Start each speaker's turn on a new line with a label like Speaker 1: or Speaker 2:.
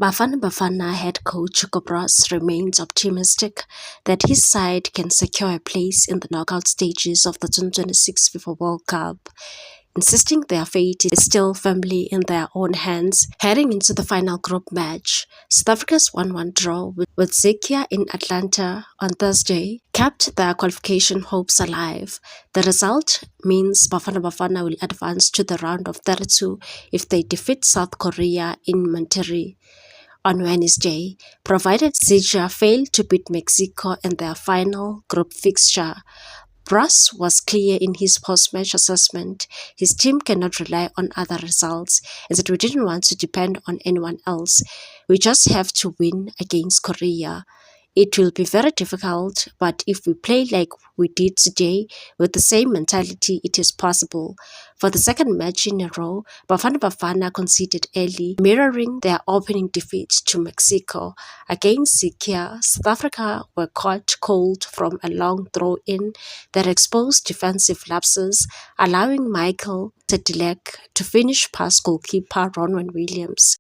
Speaker 1: Bafana Bafana head coach Hugo Broos remains optimistic that his side can secure a place in the knockout stages of the 2026 FIFA World Cup, insisting their fate is still firmly in their own hands. Heading into the final group match, South Africa's 1-1 draw with Czechia in Atlanta on Thursday kept their qualification hopes alive. The result means Bafana Bafana will advance to the round of 32 if they defeat South Korea in Monterrey on Wednesday, provided Czechia fail to beat Mexico in their final group fixture. Broos was clear in his post-match assessment. His team cannot rely on other results, and said we didn't want to depend on anyone else. We just have to win against Korea. It will be very difficult, but if we play like we did today with the same mentality, it is possible. For the second match in a row, Bafana Bafana conceded early, mirroring their opening defeat to Mexico. Against Czechia, South Africa were caught cold from a long throw-in that exposed defensive lapses, allowing Michael Tedilek to finish past goalkeeper Ronwen Williams.